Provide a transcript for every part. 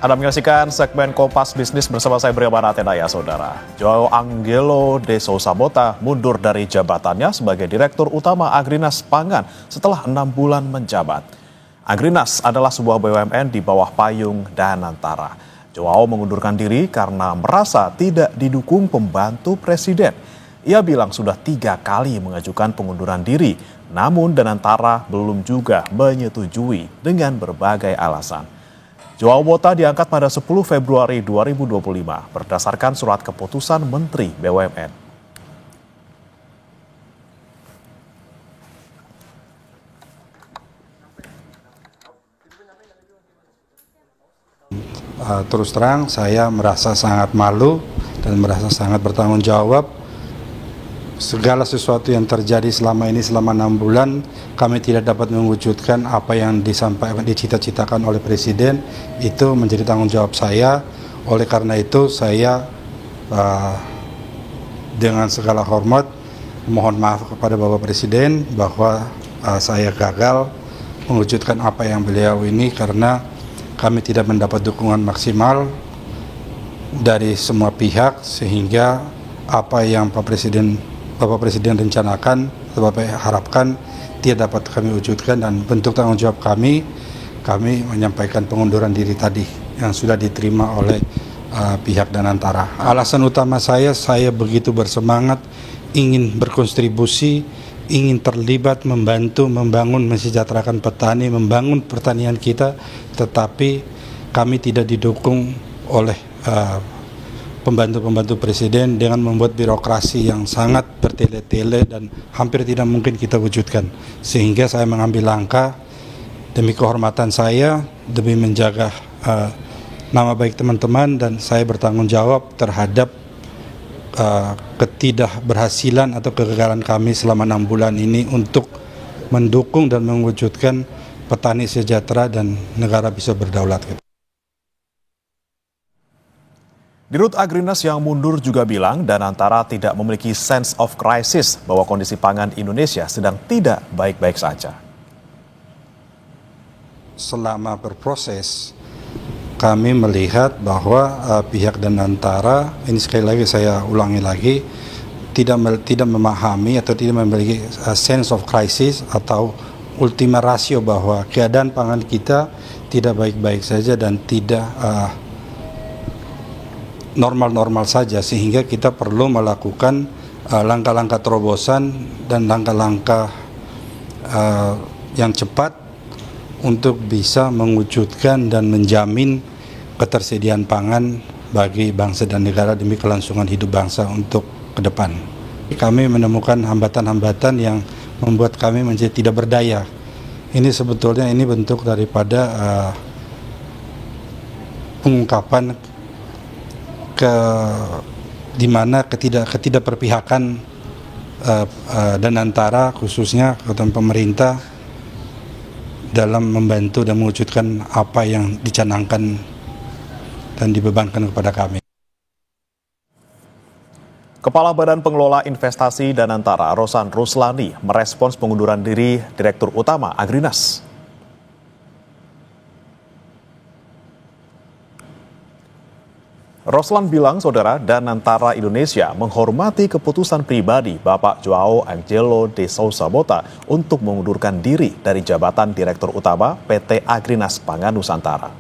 Anda menyaksikan segmen Kompas Bisnis bersama saya Briaman Atenaya, saudara. Joao Angelo de Sousa Bota mundur dari jabatannya sebagai Direktur Utama Agrinas Pangan setelah 6 bulan menjabat. Agrinas adalah sebuah BUMN di bawah payung Danantara. Joao mengundurkan diri karena merasa tidak didukung pembantu presiden. Ia bilang sudah 3 kali mengajukan pengunduran diri, namun Danantara belum juga menyetujui dengan berbagai alasan. Joao Bota diangkat pada 10 Februari 2025 berdasarkan surat keputusan Menteri BUMN. Terus terang saya merasa sangat malu dan merasa sangat bertanggung jawab. Segala sesuatu yang terjadi selama 6 bulan, kami tidak dapat mewujudkan apa yang disampaikan, dicita-citakan oleh Presiden. Itu menjadi tanggung jawab saya. Oleh karena itu saya dengan segala hormat mohon maaf kepada Bapak Presiden bahwa saya gagal mewujudkan apa yang beliau ini karena kami tidak mendapat dukungan maksimal dari semua pihak, sehingga apa yang Bapak Presiden rencanakan, Bapak harapkan tidak dapat kami wujudkan, dan bentuk tanggung jawab kami menyampaikan pengunduran diri tadi yang sudah diterima oleh pihak Danantara. Alasan utama saya begitu bersemangat, ingin berkontribusi, ingin terlibat, membantu, membangun, mensejahterakan petani, membangun pertanian kita, tetapi kami tidak didukung oleh pembantu-pembantu presiden dengan membuat birokrasi yang sangat bertele-tele dan hampir tidak mungkin kita wujudkan. Sehingga saya mengambil langkah demi kehormatan saya, demi menjaga nama baik teman-teman, dan saya bertanggung jawab terhadap ketidakberhasilan atau kegagalan kami selama 6 bulan ini untuk mendukung dan mewujudkan petani sejahtera dan negara bisa berdaulat. Dirut Agrinas yang mundur juga bilang Danantara tidak memiliki sense of crisis bahwa kondisi pangan Indonesia sedang tidak baik-baik saja. Selama berproses, kami melihat bahwa pihak Danantara, ini sekali lagi saya ulangi lagi, tidak memahami atau tidak memiliki sense of crisis atau ultima ratio bahwa keadaan pangan kita tidak baik-baik saja dan tidak normal-normal saja, sehingga kita perlu melakukan langkah-langkah terobosan dan langkah-langkah yang cepat untuk bisa mewujudkan dan menjamin ketersediaan pangan bagi bangsa dan negara demi kelangsungan hidup bangsa untuk ke depan. Kami menemukan hambatan-hambatan yang membuat kami menjadi tidak berdaya. Ini sebetulnya bentuk daripada pengungkapan di mana ketidakperpihakan Danantara, khususnya kepada pemerintah, dalam membantu dan mewujudkan apa yang dicanangkan dan dibebankan kepada kami. Kepala Badan Pengelola Investasi Danantara, Rosan Ruslani, merespons pengunduran diri Direktur Utama Agrinas. Roslan bilang, saudara, Danantara Indonesia menghormati keputusan pribadi Bapak Joao Angelo de Sousa Bota untuk mengundurkan diri dari jabatan Direktur Utama PT Agrinas Pangan Nusantara.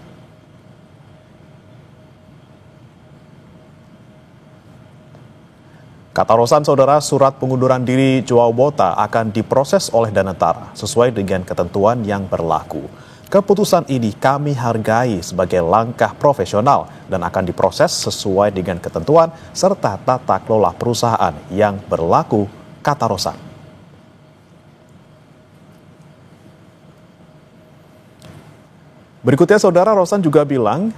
Kata Rosan, saudara, surat pengunduran diri Joao Bota akan diproses oleh Danantara sesuai dengan ketentuan yang berlaku. Keputusan ini kami hargai sebagai langkah profesional dan akan diproses sesuai dengan ketentuan serta tata kelola perusahaan yang berlaku, kata Rosan. Berikutnya, saudara, Rosan juga bilang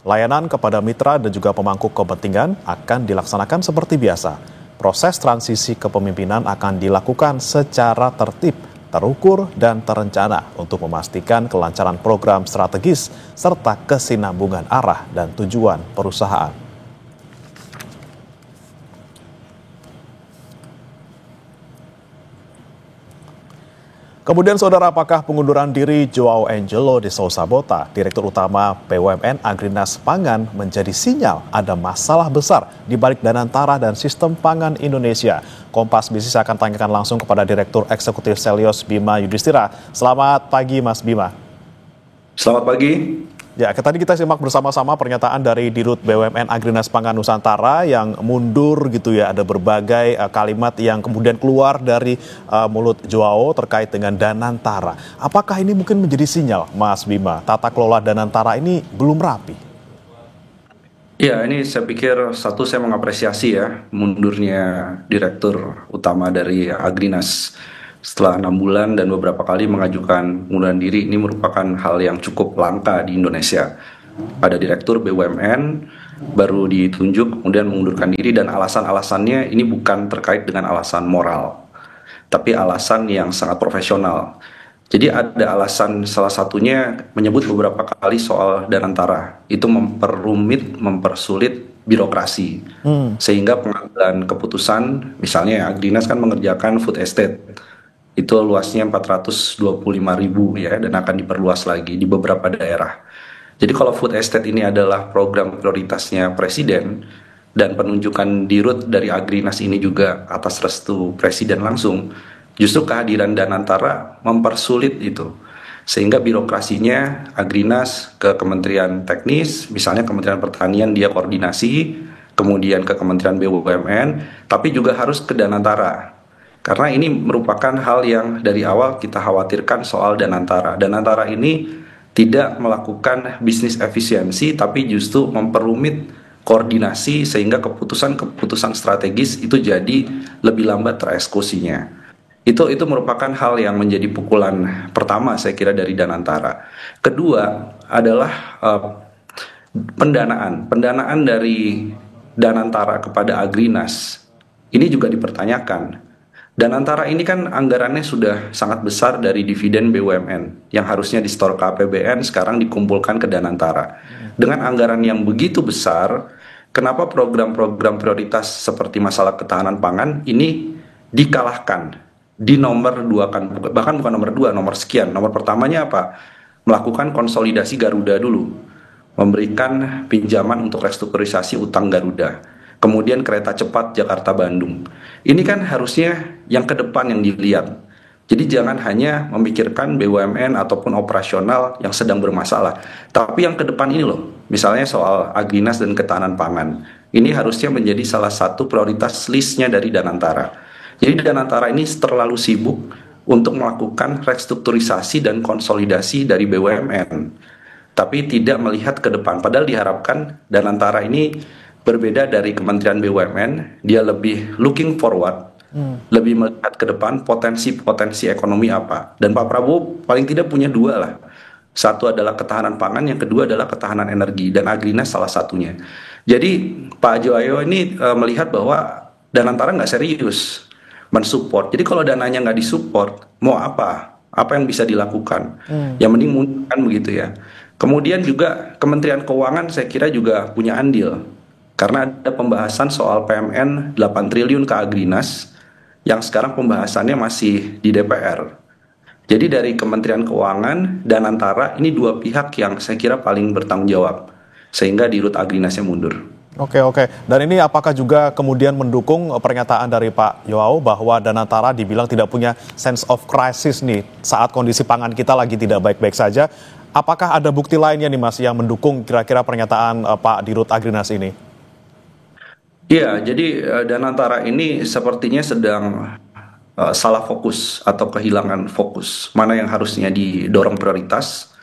layanan kepada mitra dan juga pemangku kepentingan akan dilaksanakan seperti biasa. Proses transisi kepemimpinan akan dilakukan secara tertib, terukur, dan terencana untuk memastikan kelancaran program strategis serta kesinambungan arah dan tujuan perusahaan. Kemudian saudara, apakah pengunduran diri Joao Angelo de Sousa Bota, Direktur Utama BUMN Agrinas Pangan, menjadi sinyal ada masalah besar di balik Danantara dan sistem pangan Indonesia? Kompas Bisnis akan tanyakan langsung kepada Direktur Eksekutif Selyos Bima Yudhistira. Selamat pagi Mas Bima. Selamat pagi. Ya, tadi kita simak bersama-sama pernyataan dari Dirut BUMN Agrinas Pangan Nusantara yang mundur gitu ya. Ada berbagai kalimat yang kemudian keluar dari mulut Joao terkait dengan Danantara. Apakah ini mungkin menjadi sinyal, Mas Bima, tata kelola Danantara ini belum rapi? Ya, ini saya pikir saya mengapresiasi ya mundurnya Direktur Utama dari Agrinas. Setelah 6 bulan dan beberapa kali mengajukan pengunduran diri, ini merupakan hal yang cukup langka di Indonesia. Ada direktur BUMN baru ditunjuk kemudian mengundurkan diri, dan alasan-alasannya ini bukan terkait dengan alasan moral, tapi alasan yang sangat profesional. Jadi ada alasan, salah satunya menyebut beberapa kali soal Danantara, itu mempersulit birokrasi, sehingga pengambilan keputusan, misalnya Agrinas kan mengerjakan food estate, itu luasnya 425.000 ya, dan akan diperluas lagi di beberapa daerah. Jadi kalau food estate ini adalah program prioritasnya Presiden, dan penunjukan dirut dari Agrinas ini juga atas restu Presiden langsung, justru kehadiran Danantara mempersulit itu. Sehingga birokrasinya Agrinas ke Kementerian Teknis, misalnya Kementerian Pertanian dia koordinasi, kemudian ke Kementerian BUMN, tapi juga harus ke Danantara. Karena ini merupakan hal yang dari awal kita khawatirkan soal Danantara. Danantara ini tidak melakukan bisnis efisiensi, tapi justru memperumit koordinasi sehingga keputusan-keputusan strategis itu jadi lebih lambat tereksekusinya. Itu merupakan hal yang menjadi pukulan pertama saya kira dari Danantara. Kedua adalah pendanaan dari Danantara kepada Agrinas ini juga dipertanyakan. Danantara ini kan anggarannya sudah sangat besar dari dividen BUMN yang harusnya disetor ke APBN, sekarang dikumpulkan ke Danantara. Dengan anggaran yang begitu besar, kenapa program-program prioritas seperti masalah ketahanan pangan ini dikalahkan, di nomor 2 kan, bahkan bukan nomor 2, nomor sekian. Nomor pertamanya apa? Melakukan konsolidasi Garuda dulu, memberikan pinjaman untuk restrukturisasi utang Garuda. Kemudian kereta cepat Jakarta-Bandung. Ini kan harusnya yang ke depan yang dilihat. Jadi jangan hanya memikirkan BUMN ataupun operasional yang sedang bermasalah. Tapi yang ke depan ini loh, misalnya soal Agrinas dan ketahanan pangan. Ini harusnya menjadi salah satu prioritas listnya dari Danantara. Jadi Danantara ini terlalu sibuk untuk melakukan restrukturisasi dan konsolidasi dari BUMN. Tapi tidak melihat ke depan. Padahal diharapkan Danantara ini berbeda dari Kementerian BUMN, dia lebih looking forward, lebih melihat ke depan potensi ekonomi apa. Dan Pak Prabowo paling tidak punya dua lah. Satu adalah ketahanan pangan, yang kedua adalah ketahanan energi, dan Agrinas salah satunya. Jadi Pak Joao ini melihat bahwa Danantara nggak serius mensupport. Jadi kalau dananya nggak disupport, mau apa? Apa yang bisa dilakukan? Yang mending mundurkan begitu ya. Kemudian juga Kementerian Keuangan saya kira juga punya andil. Karena ada pembahasan soal PMN 8 triliun ke Agrinas yang sekarang pembahasannya masih di DPR. Jadi dari Kementerian Keuangan dan Danantara ini dua pihak yang saya kira paling bertanggung jawab. Sehingga Dirut Agrinasnya mundur. Oke. Dan ini apakah juga kemudian mendukung pernyataan dari Pak Joao bahwa Danantara dibilang tidak punya sense of crisis nih saat kondisi pangan kita lagi tidak baik-baik saja. Apakah ada bukti lainnya nih Mas yang mendukung kira-kira pernyataan Pak Dirut Agrinas ini? Iya, jadi Danantara ini sepertinya sedang salah fokus atau kehilangan fokus. Mana yang harusnya didorong prioritas,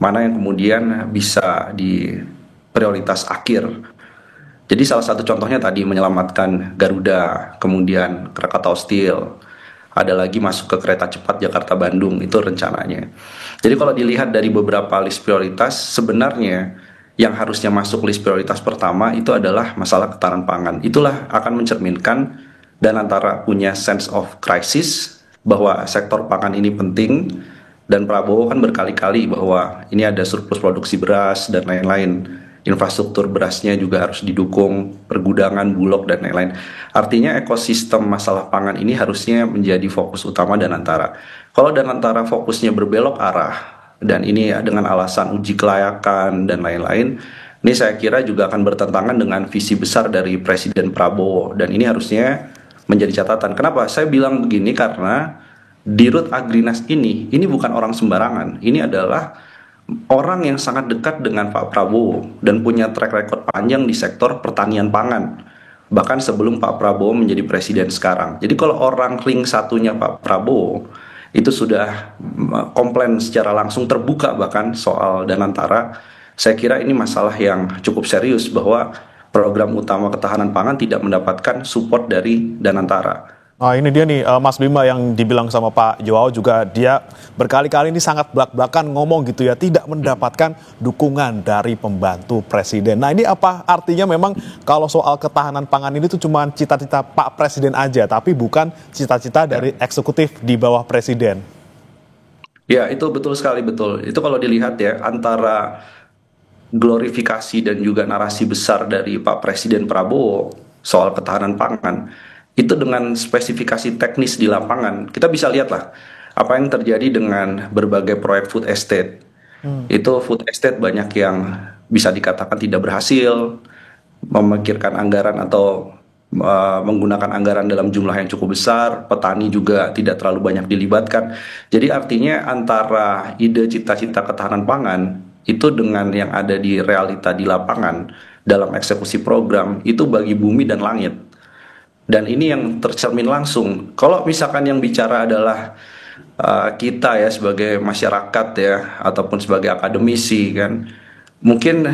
mana yang kemudian bisa di prioritas akhir. Jadi salah satu contohnya tadi menyelamatkan Garuda, kemudian Krakatau Steel, ada lagi masuk ke kereta cepat Jakarta-Bandung, itu rencananya. Jadi kalau dilihat dari beberapa list prioritas, sebenarnya yang harusnya masuk list prioritas pertama itu adalah masalah ketahanan pangan. Itulah akan mencerminkan Danantara punya sense of crisis, bahwa sektor pangan ini penting, dan Prabowo kan berkali-kali bahwa ini ada surplus produksi beras dan lain-lain. Infrastruktur berasnya juga harus didukung, pergudangan, bulog, dan lain-lain. Artinya ekosistem masalah pangan ini harusnya menjadi fokus utama Danantara. Kalau Danantara fokusnya berbelok arah, dan ini dengan alasan uji kelayakan dan lain-lain, ini saya kira juga akan bertentangan dengan visi besar dari Presiden Prabowo, dan ini harusnya menjadi catatan. Kenapa? Saya bilang begini karena Dirut Agrinas ini bukan orang sembarangan. Ini adalah orang yang sangat dekat dengan Pak Prabowo dan punya track record panjang di sektor pertanian pangan. Bahkan sebelum Pak Prabowo menjadi presiden sekarang. Jadi kalau orang ring satunya Pak Prabowo itu sudah komplain secara langsung terbuka bahkan soal Danantara, saya kira ini masalah yang cukup serius bahwa program utama ketahanan pangan tidak mendapatkan support dari Danantara. Nah ini dia nih Mas Bima yang dibilang sama Pak Joao juga, dia berkali-kali ini sangat belak-belakan ngomong gitu ya, tidak mendapatkan dukungan dari pembantu presiden. Nah ini apa artinya memang kalau soal ketahanan pangan ini tuh cuma cita-cita Pak Presiden aja, tapi bukan cita-cita dari eksekutif di bawah presiden? Ya, itu betul sekali, betul. Itu kalau dilihat ya, antara glorifikasi dan juga narasi besar dari Pak Presiden Prabowo soal ketahanan pangan, itu dengan spesifikasi teknis di lapangan, kita bisa lihatlah apa yang terjadi dengan berbagai proyek food estate. Itu food estate banyak yang bisa dikatakan tidak berhasil, memikirkan anggaran atau menggunakan anggaran dalam jumlah yang cukup besar, petani juga tidak terlalu banyak dilibatkan. Jadi artinya antara ide cita-cita ketahanan pangan itu dengan yang ada di realita di lapangan dalam eksekusi program itu bagi bumi dan langit. Dan ini yang tercermin langsung. Kalau misalkan yang bicara adalah kita ya sebagai masyarakat ya ataupun sebagai akademisi kan, mungkin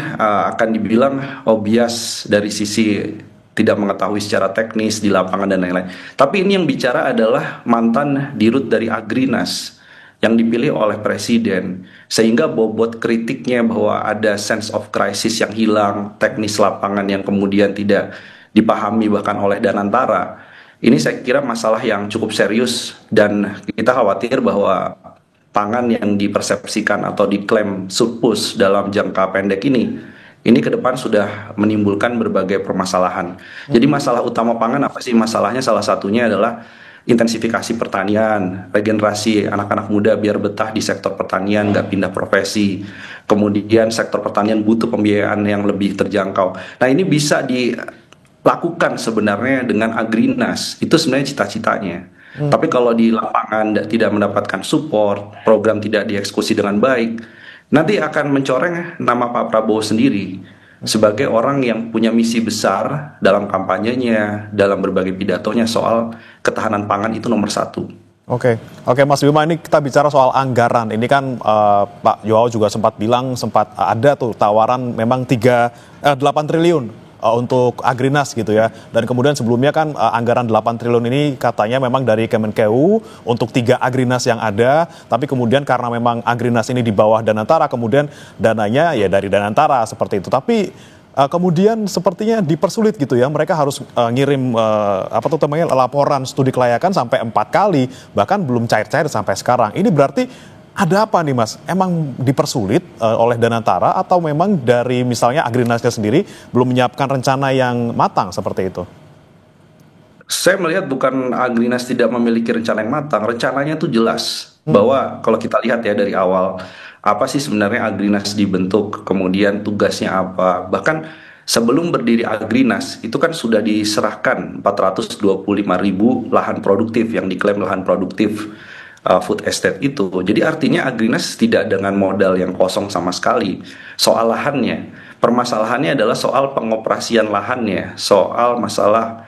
akan dibilang bias dari sisi tidak mengetahui secara teknis di lapangan dan lain-lain. Tapi ini yang bicara adalah mantan dirut dari Agrinas yang dipilih oleh presiden, sehingga bobot kritiknya bahwa ada sense of crisis yang hilang, teknis lapangan yang kemudian tidak dipahami bahkan oleh Danantara. Ini saya kira masalah yang cukup serius dan kita khawatir bahwa pangan yang dipersepsikan atau diklaim surplus dalam jangka pendek ini ke depan sudah menimbulkan berbagai permasalahan. Jadi masalah utama pangan apa sih? Masalahnya salah satunya adalah intensifikasi pertanian, regenerasi anak-anak muda biar betah di sektor pertanian, nggak pindah profesi. Kemudian sektor pertanian butuh pembiayaan yang lebih terjangkau. Nah ini bisa dilakukan sebenarnya dengan Agrinas, itu sebenarnya cita-citanya. Tapi kalau di lapangan tidak mendapatkan support, program tidak dieksekusi dengan baik, nanti akan mencoreng nama Pak Prabowo sendiri sebagai orang yang punya misi besar dalam kampanyenya, dalam berbagai pidatonya soal ketahanan pangan itu nomor satu. Oke, Mas Bima, ini kita bicara soal anggaran. Ini kan Pak Joao juga sempat bilang, sempat ada tuh tawaran memang 8 triliun untuk Agrinas gitu ya. Dan kemudian sebelumnya kan anggaran 8 triliun ini katanya memang dari Kemenkeu untuk 3 Agrinas yang ada. Tapi kemudian karena memang Agrinas ini di bawah Danantara, kemudian dananya ya dari Danantara seperti itu. Tapi kemudian sepertinya dipersulit gitu ya. Mereka harus ngirim laporan studi kelayakan sampai 4 kali. Bahkan belum cair-cair sampai sekarang. Ini berarti ada apa nih Mas? Emang dipersulit oleh Danantara atau memang dari misalnya Agrinasnya sendiri belum menyiapkan rencana yang matang seperti itu? Saya melihat bukan Agrinas tidak memiliki rencana yang matang, rencananya itu jelas. Bahwa kalau kita lihat ya dari awal, apa sih sebenarnya Agrinas dibentuk, kemudian tugasnya apa. Bahkan sebelum berdiri Agrinas, itu kan sudah diserahkan 425.000 lahan produktif yang diklaim lahan produktif food estate itu. Jadi artinya Agrinas tidak dengan modal yang kosong sama sekali. Soal lahannya, permasalahannya adalah soal pengoperasian lahannya, soal masalah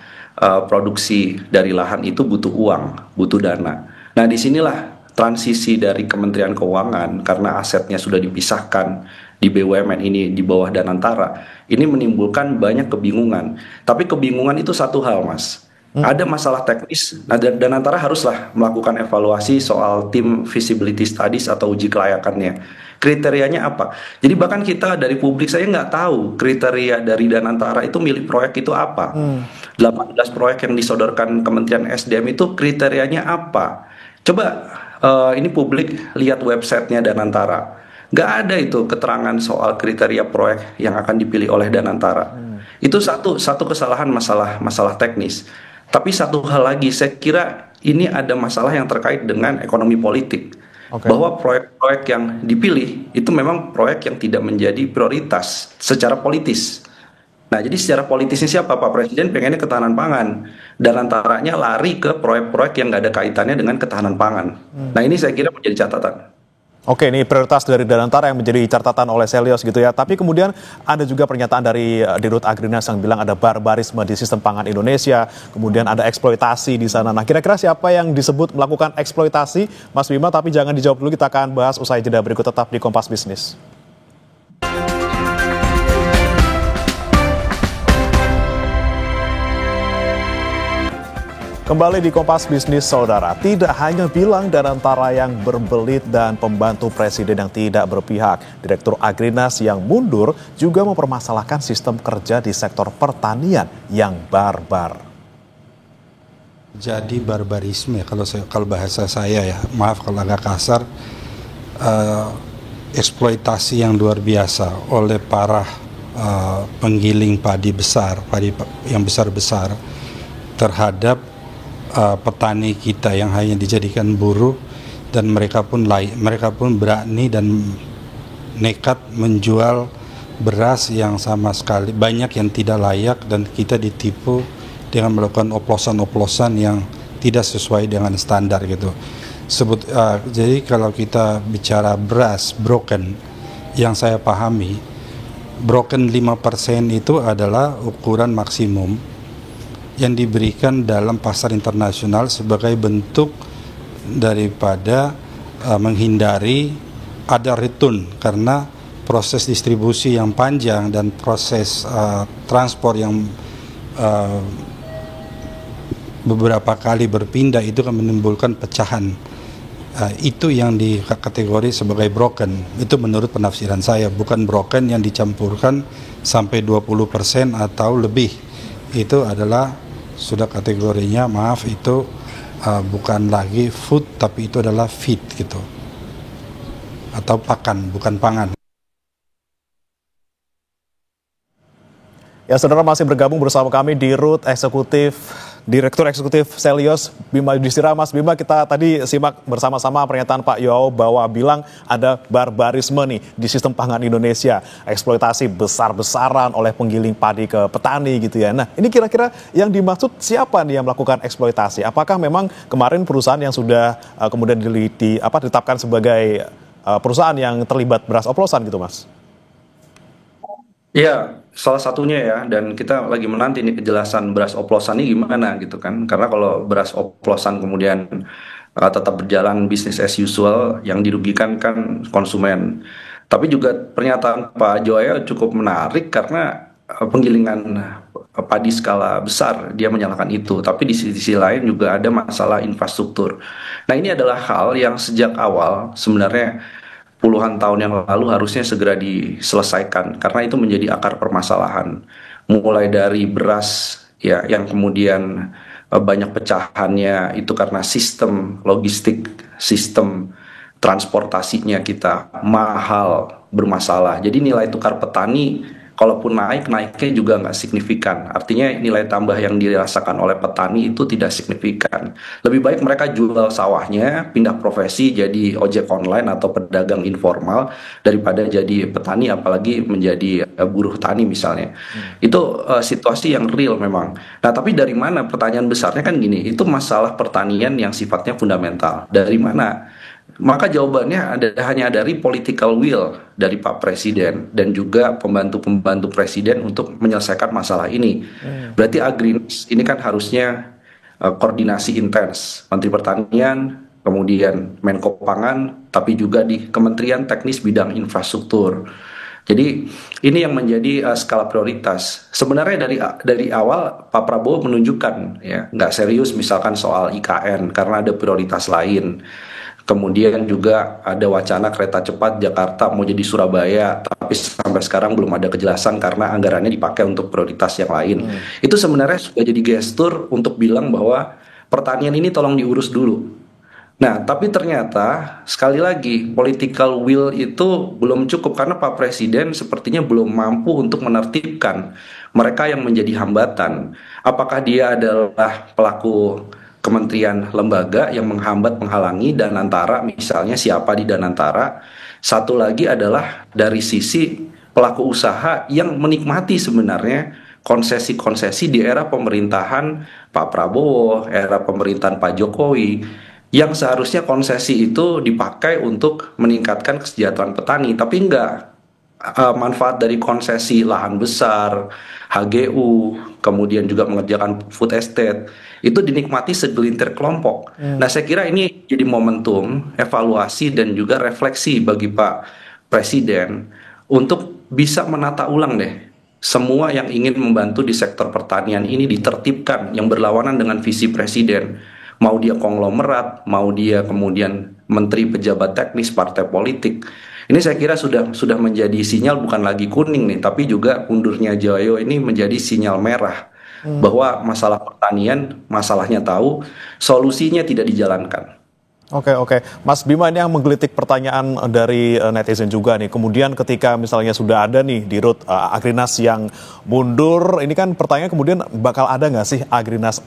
produksi dari lahan itu butuh uang, butuh dana. Nah disinilah transisi dari Kementerian Keuangan karena asetnya sudah dipisahkan di BUMN ini di bawah Danantara. Ini menimbulkan banyak kebingungan. Tapi kebingungan itu satu hal Mas. Ada masalah teknis, Danantara haruslah melakukan evaluasi soal tim feasibility studies atau uji kelayakannya. Kriterianya apa? Jadi bahkan kita dari publik saya nggak tahu kriteria dari Danantara itu milik proyek itu apa. 18 proyek yang disodorkan Kementerian SDM itu kriterianya apa? Coba ini publik lihat websitenya Danantara. Nggak ada itu keterangan soal kriteria proyek yang akan dipilih oleh Danantara. Itu satu kesalahan masalah teknis. Tapi satu hal lagi, saya kira ini ada masalah yang terkait dengan ekonomi politik. Oke. Bahwa proyek-proyek yang dipilih itu memang proyek yang tidak menjadi prioritas secara politis. Nah, jadi secara politisnya siapa? Pak Presiden pengennya ketahanan pangan. Dan antaranya lari ke proyek-proyek yang nggak ada kaitannya dengan ketahanan pangan. Nah, ini saya kira menjadi catatan. Oke, ini prioritas dari Danantara yang menjadi catatan oleh Selyos gitu ya. Tapi kemudian ada juga pernyataan dari Dirut Agrinas yang bilang ada barbarisme di sistem pangan Indonesia, kemudian ada eksploitasi di sana. Nah, kira-kira siapa yang disebut melakukan eksploitasi, Mas Bima? Tapi jangan dijawab dulu, kita akan bahas usai jeda berikut, tetap di Kompas Bisnis. Kembali di Kompas Bisnis, Saudara. Tidak hanya Bilang Danantara yang berbelit dan pembantu presiden yang tidak berpihak. Direktur Agrinas yang mundur juga mempermasalahkan sistem kerja di sektor pertanian yang barbar. Jadi barbarisme, kalau bahasa saya ya, maaf kalau agak kasar, eksploitasi yang luar biasa oleh para penggiling padi yang besar-besar terhadap petani kita yang hanya dijadikan buruh, dan mereka pun berani dan nekat menjual beras yang sama sekali banyak yang tidak layak, dan kita ditipu dengan melakukan oplosan-oplosan yang tidak sesuai dengan standar gitu. Jadi kalau kita bicara beras broken, yang saya pahami broken 5% itu adalah ukuran maksimum yang diberikan dalam pasar internasional sebagai bentuk daripada menghindari ada return, karena proses distribusi yang panjang dan proses transport yang beberapa kali berpindah itu akan menimbulkan pecahan. Itu yang dikategori sebagai broken. Itu menurut penafsiran saya, bukan broken yang dicampurkan sampai 20% atau lebih. Itu adalah sudah kategorinya, maaf, itu bukan lagi food, tapi itu adalah feed gitu, atau pakan, bukan pangan. Ya, saudara, masih bergabung bersama kami di Direktur Eksekutif Selyos, Bima Yudhistira. Mas Bima, kita tadi simak bersama-sama pernyataan Pak Yoao bahwa bilang ada barbarisme nih di sistem pangan Indonesia. Eksploitasi besar-besaran oleh penggiling padi ke petani gitu ya. Nah, ini kira-kira yang dimaksud siapa nih yang melakukan eksploitasi? Apakah memang kemarin perusahaan yang sudah kemudian ditetapkan sebagai perusahaan yang terlibat beras oplosan gitu, Mas? Ya, salah satunya ya, dan kita lagi menanti nih kejelasan beras oplosan ini gimana gitu kan. Karena kalau beras oplosan kemudian tetap berjalan bisnis as usual, yang dirugikan kan konsumen. Tapi juga pernyataan Pak Joya cukup menarik karena penggilingan padi skala besar, dia menyalahkan itu. Tapi di sisi lain juga ada masalah infrastruktur. Nah, ini adalah hal yang sejak awal sebenarnya puluhan tahun yang lalu harusnya segera diselesaikan, karena itu menjadi akar permasalahan. Mulai dari beras ya yang kemudian banyak pecahannya itu karena sistem logistik, sistem transportasinya kita mahal, bermasalah. Jadi nilai tukar petani kalaupun naiknya juga nggak signifikan. Artinya nilai tambah yang dirasakan oleh petani itu tidak signifikan. Lebih baik mereka jual sawahnya, pindah profesi jadi ojek online atau pedagang informal daripada jadi petani, apalagi menjadi buruh tani misalnya. Itu situasi yang real memang. Nah, tapi dari mana? Pertanyaan besarnya kan gini, itu masalah pertanian yang sifatnya fundamental. Dari mana? Maka jawabannya hanya dari political will dari Pak Presiden dan juga pembantu-pembantu Presiden untuk menyelesaikan masalah ini. Berarti Agrinas ini kan harusnya koordinasi intens Menteri Pertanian, kemudian Menko Pangan, tapi juga di Kementerian Teknis Bidang Infrastruktur. Jadi ini yang menjadi skala prioritas. Sebenarnya dari awal Pak Prabowo menunjukkan ya nggak serius misalkan soal IKN karena ada prioritas lain. Kemudian juga ada wacana kereta cepat Jakarta mau jadi Surabaya, tapi sampai sekarang belum ada kejelasan karena anggarannya dipakai untuk prioritas yang lain. Itu sebenarnya sudah jadi gestur untuk bilang bahwa pertanian ini tolong diurus dulu. Nah, tapi ternyata sekali lagi political will itu belum cukup karena Pak Presiden sepertinya belum mampu untuk menertibkan mereka yang menjadi hambatan. Apakah dia adalah pelaku kementerian lembaga yang menghambat-menghalangi Danantara, misalnya siapa di Danantara. Satu lagi adalah dari sisi pelaku usaha yang menikmati sebenarnya konsesi-konsesi di era pemerintahan Pak Prabowo, era pemerintahan Pak Jokowi, yang seharusnya konsesi itu dipakai untuk meningkatkan kesejahteraan petani, tapi enggak. Manfaat dari konsesi lahan besar, HGU, kemudian juga mengerjakan food estate, itu dinikmati segelintir kelompok. Nah, saya kira ini jadi momentum evaluasi dan juga refleksi bagi Pak Presiden untuk bisa menata ulang deh semua yang ingin membantu di sektor pertanian ini ditertibkan yang berlawanan dengan visi Presiden. Mau dia konglomerat, mau dia kemudian menteri pejabat teknis partai politik. Ini saya kira sudah menjadi sinyal bukan lagi kuning nih, tapi juga undurnya Jayo ini menjadi sinyal merah bahwa masalah pertanian, masalahnya tahu, solusinya tidak dijalankan. Oke. Mas Bima, ini yang menggelitik pertanyaan dari netizen juga nih. Kemudian ketika misalnya sudah ada nih di Rut Agrinas yang mundur, ini kan pertanyaan kemudian bakal ada nggak sih Agrinas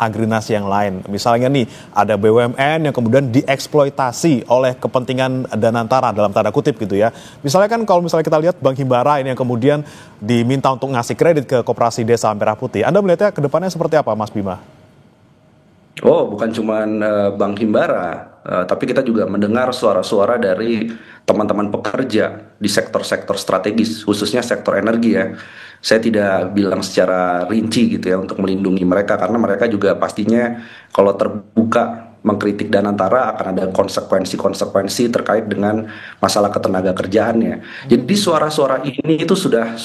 yang lain? Misalnya nih ada BUMN yang kemudian dieksploitasi oleh kepentingan Danantara dalam tanda kutip gitu ya. Misalnya kan kalau misalnya kita lihat Bank Himbara ini yang kemudian diminta untuk ngasih kredit ke Koperasi Desa Merah Putih. Anda melihatnya ke depannya seperti apa, Mas Bima? Oh, bukan cuma Bank Himbara, tapi kita juga mendengar suara-suara dari teman-teman pekerja di sektor-sektor strategis, khususnya sektor energi ya. Saya tidak bilang secara rinci gitu ya untuk melindungi mereka, karena mereka juga pastinya kalau terbuka mengkritik Danantara akan ada konsekuensi-konsekuensi terkait dengan masalah ketenaga kerjaannya. Jadi suara-suara ini itu sudah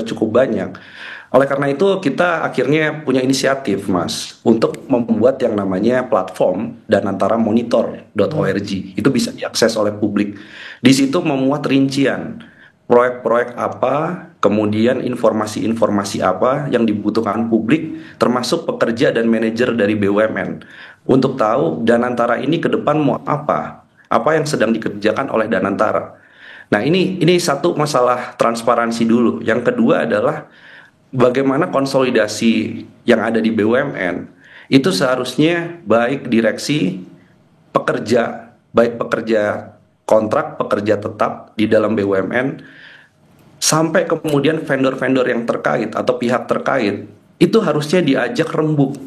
cukup banyak. Oleh karena itu kita akhirnya punya inisiatif, Mas, untuk membuat yang namanya platform danantaramonitor.org. Itu bisa diakses oleh publik. Di situ memuat rincian proyek-proyek apa, kemudian informasi-informasi apa yang dibutuhkan publik, termasuk pekerja dan manajer dari BUMN, untuk tahu Danantara ini ke depan mau apa yang sedang dikerjakan oleh Danantara. Nah, ini satu masalah transparansi dulu. Yang kedua adalah bagaimana konsolidasi yang ada di BUMN itu seharusnya baik direksi, baik pekerja kontrak, pekerja tetap di dalam BUMN, sampai kemudian vendor-vendor yang terkait atau pihak terkait, itu harusnya diajak rembuk.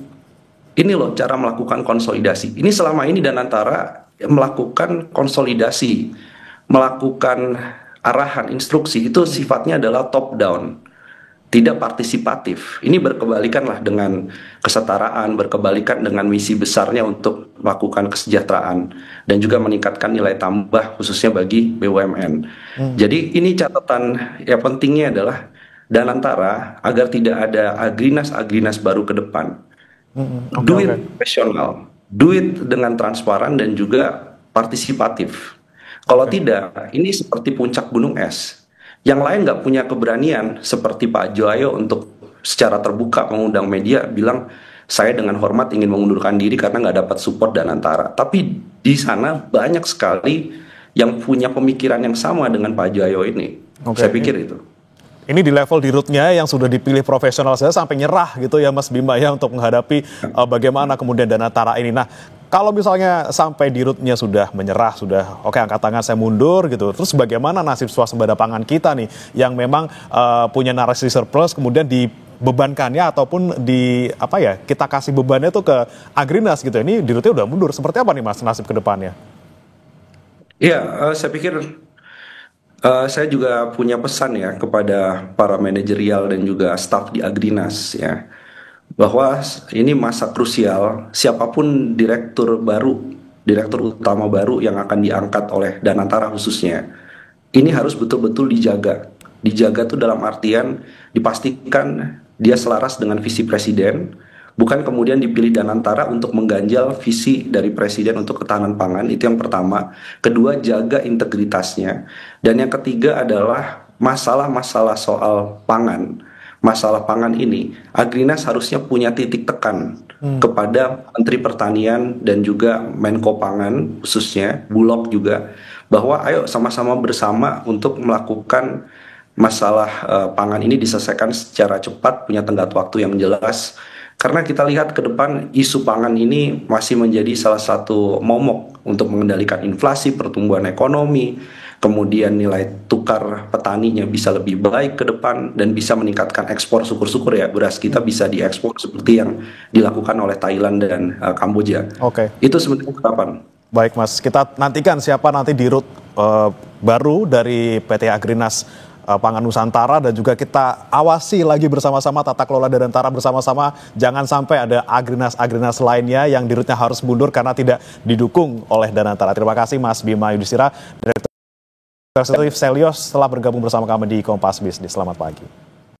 Ini loh cara melakukan konsolidasi. Ini selama ini Danantara melakukan konsolidasi, melakukan arahan, instruksi, itu sifatnya adalah top down, tidak partisipatif. Ini berkebalikan lah dengan kesetaraan, berkebalikan dengan misi besarnya untuk melakukan kesejahteraan dan juga meningkatkan nilai tambah khususnya bagi BUMN. Jadi ini catatan yang pentingnya adalah Danantara agar tidak ada agrinas baru ke depan. Do it profesional, do it dengan transparan dan juga partisipatif. Kalau tidak, ini seperti puncak gunung es. Yang lain nggak punya keberanian seperti Pak Joyo untuk secara terbuka mengundang media bilang saya dengan hormat ingin mengundurkan diri karena nggak dapat support Danantara. Tapi di sana banyak sekali yang punya pemikiran yang sama dengan Pak Joyo ini. Saya pikir itu. Ini di level di Rutnya yang sudah dipilih profesional saja sampai nyerah gitu ya Mas Bima ya untuk menghadapi bagaimana kemudian Danantara ini. Nah, kalau misalnya sampai di Rutnya sudah menyerah, sudah oke angkat tangan saya mundur gitu. Terus bagaimana nasib swasembada pangan kita nih yang memang punya narasi surplus kemudian dibebankannya ataupun kita kasih bebannya tuh ke Agrinas gitu. Ini di Rutnya udah mundur. Seperti apa nih Mas nasib ke depannya? Iya, saya pikir saya juga punya pesan ya kepada para manajerial dan juga staf di Agrinas ya, bahwa ini masa krusial. Siapapun direktur utama baru yang akan diangkat oleh Danantara khususnya, ini harus betul-betul dijaga. Dijaga tuh dalam artian dipastikan dia selaras dengan visi presiden, bukan kemudian dipilih Danantara untuk mengganjal visi dari presiden untuk ketahanan pangan. Itu yang pertama. Kedua, jaga integritasnya. Dan yang ketiga adalah masalah-masalah soal pangan. Masalah pangan ini, Agrinas harusnya punya titik tekan kepada Menteri Pertanian dan juga Menko Pangan khususnya, Bulog juga, bahwa ayo sama-sama bersama untuk melakukan masalah pangan ini diselesaikan secara cepat, punya tenggat waktu yang jelas. Karena kita lihat ke depan isu pangan ini masih menjadi salah satu momok untuk mengendalikan inflasi, pertumbuhan ekonomi, kemudian nilai tukar petaninya bisa lebih baik ke depan dan bisa meningkatkan ekspor. Syukur-syukur ya beras kita bisa diekspor seperti yang dilakukan oleh Thailand dan Kamboja. Oke. Itu sebenarnya harapan. Baik Mas, kita nantikan siapa nanti di rut baru dari PT Agrinas Pangan Nusantara, dan juga kita awasi lagi bersama-sama tata kelola Danantara bersama-sama. Jangan sampai ada Agrinas lainnya yang di rutnya harus mundur karena tidak didukung oleh Danantara. Terima kasih Mas Bima Yudhistira, Direktur Eksekutif Selyos, telah bergabung bersama kami di Kompas Bisnis. Selamat pagi.